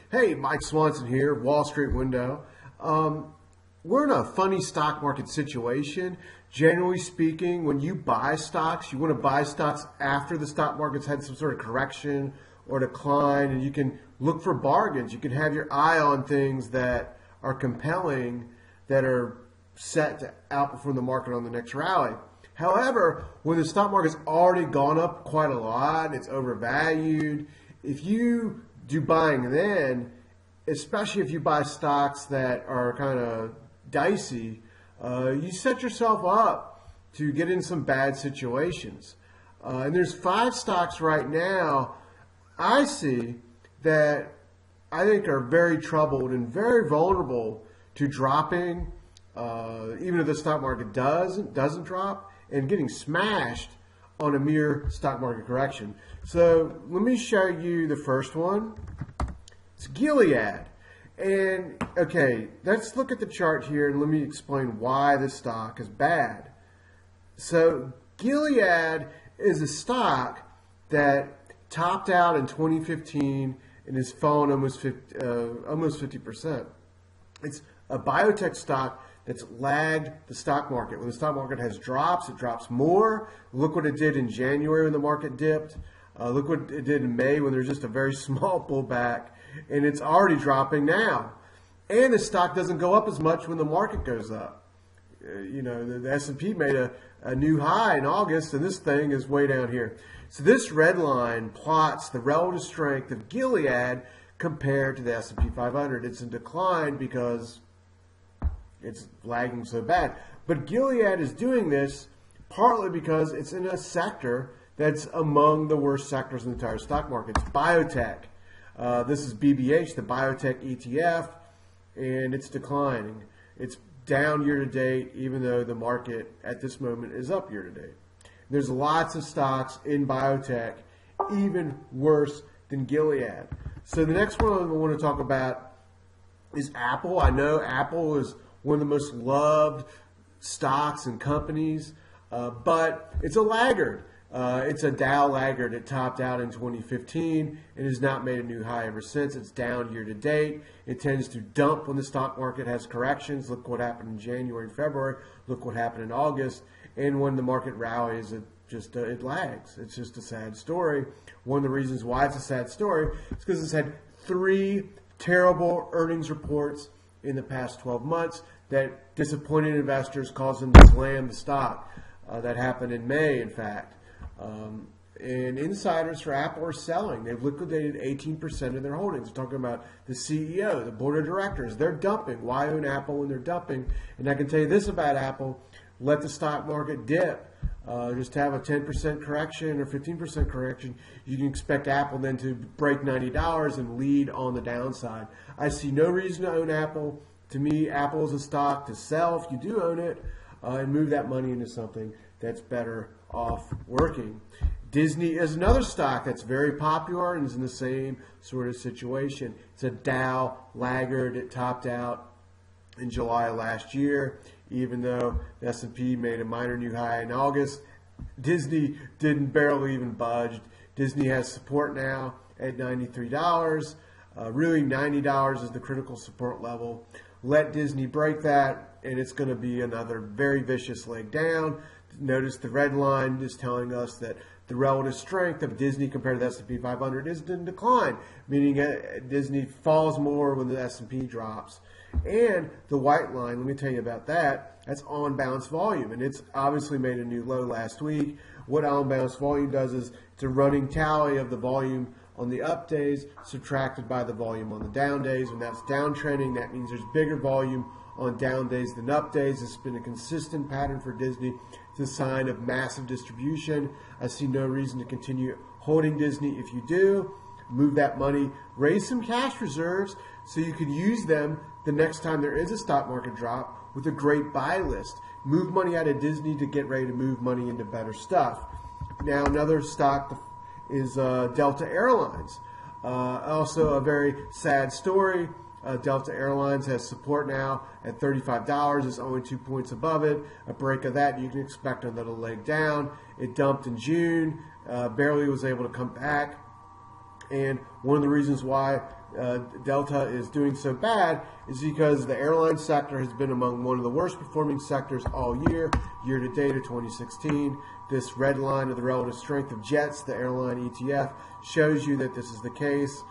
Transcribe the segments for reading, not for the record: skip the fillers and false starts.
Hey, Mike Swanson here, Wall Street Window. We're in a funny stock market situation. Generally speaking, when you buy stocks, you want to buy stocks after the stock market's had some sort of correction or decline, and you can look for bargains. You can have your eye on things that are compelling, that are set to outperform the market on the next rally. However, when the stock market's already gone up quite a lot, it's overvalued, if you do buying then, especially if you buy stocks that are kind of dicey, you set yourself up to get in some bad situations. And there's 5 stocks right now I see that I think are very troubled and very vulnerable to dropping, even if the stock market doesn't drop, and getting smashed on a mere stock market correction. So let me show you the first one. It's Gilead. And okay, let's look at the chart here and let me explain why this stock is bad. So Gilead is a stock that topped out in 2015 and has fallen almost 50%. It's a biotech stock that's lagged the stock market. When the stock market has drops, it drops more. Look what it did in January when the market dipped. Look what it did in May when there's just a very small pullback, and it's already dropping now. And the stock doesn't go up as much when the market goes up. The S&P made a new high in August, and this thing is way down here. So this red line plots the relative strength of Gilead compared to the S&P 500. It's in decline because it's lagging so bad. But Gilead is doing this partly because it's in a sector that's among the worst sectors in the entire stock market. It's biotech. This is BBH, the biotech ETF, and it's declining. It's down year to date, even though the market at this moment is up year to date. There's lots of stocks in biotech, even worse than Gilead. So the next one I want to talk about is Apple. I know Apple is one of the most loved stocks and companies, but it's a laggard. It's a Dow laggard. It topped out in 2015 and has not made a new high ever since. It's down year to date. It tends to dump when the stock market has corrections. Look what happened in January and February. Look what happened in August. And when the market rallies, it lags. It's just a sad story. One of the reasons why it's a sad story is because it's had 3 terrible earnings reports in the past 12 months that disappointed investors, caused them to slam the stock. That happened in May, in fact. And insiders for Apple are selling. They've liquidated 18% of their holdings. We're talking about the CEO, the board of directors. They're dumping. Why own Apple when they're dumping? And I can tell you this about Apple. Let the stock market dip. Just have a 10% correction or 15% correction. You can expect Apple then to break $90 and lead on the downside. I see no reason to own Apple. To me, Apple is a stock to sell if you do own it, and move that money into something that's better off working. Disney is another stock that's very popular and is in the same sort of situation. It's a Dow laggard. It topped out in July last year, even though the S&P made a minor new high in August. Disney didn't barely even budge. Disney has support now at $93. Really, $90 is the critical support level. Let Disney break that, and it's going to be another very vicious leg down. Notice the red line is telling us that the relative strength of Disney compared to the S&P 500 is in decline, meaning Disney falls more when the S&P drops. And the white line, let me tell you about that, that's on-balance volume, and it's obviously made a new low last week. What on-balance volume does is it's a running tally of the volume on the up days subtracted by the volume on the down days. When that's downtrending, that means there's bigger volume on down days than up days. It's been a consistent pattern for Disney. It's a sign of massive distribution. I see no reason to continue holding Disney. If you do, move that money, raise some cash reserves so you can use them the next time there is a stock market drop with a great buy list. Move money out of Disney to get ready to move money into better stuff. Now, another stock is Delta Airlines. Also a very sad story. Delta Airlines has support now at $35. It's only 2 points above it. A break of that, you can expect another leg down. It dumped in June, barely was able to come back. And one of the reasons why Delta is doing so bad is because the airline sector has been among one of the worst performing sectors all year to date of 2016. This red line of the relative strength of jets, the airline ETF, shows you that this is the case.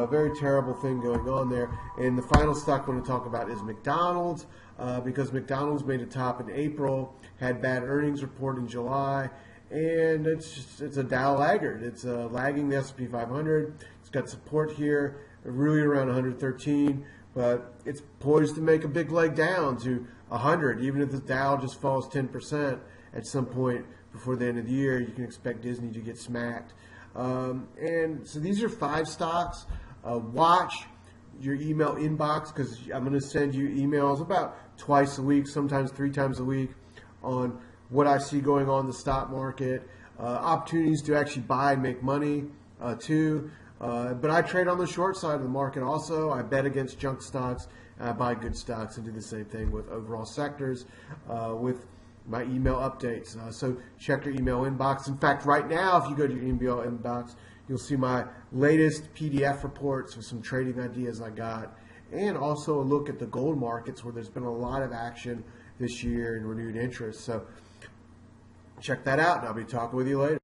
Very terrible thing going on there. And the final stock I want to talk about is McDonald's, because McDonald's made a top in April, had bad earnings report in July, and it's a Dow laggard. It's lagging the S&P 500. It's got support here, really around 113, but it's poised to make a big leg down to 100. Even if the Dow just falls 10% at some point before the end of the year, you can expect Disney to get smacked. And so these are 5 stocks. Watch your email inbox, because I'm going to send you emails about twice a week, sometimes 3 times a week, on what I see going on in the stock market, opportunities to actually buy and make money too. But I trade on the short side of the market also. I bet against junk stocks, and I buy good stocks, and do the same thing with overall sectors with my email updates. So check your email inbox. In fact, right now, if you go to your email inbox, you'll see my latest PDF reports with some trading ideas I got, and also a look at the gold markets, where there's been a lot of action this year and renewed interest. So check that out, and I'll be talking with you later.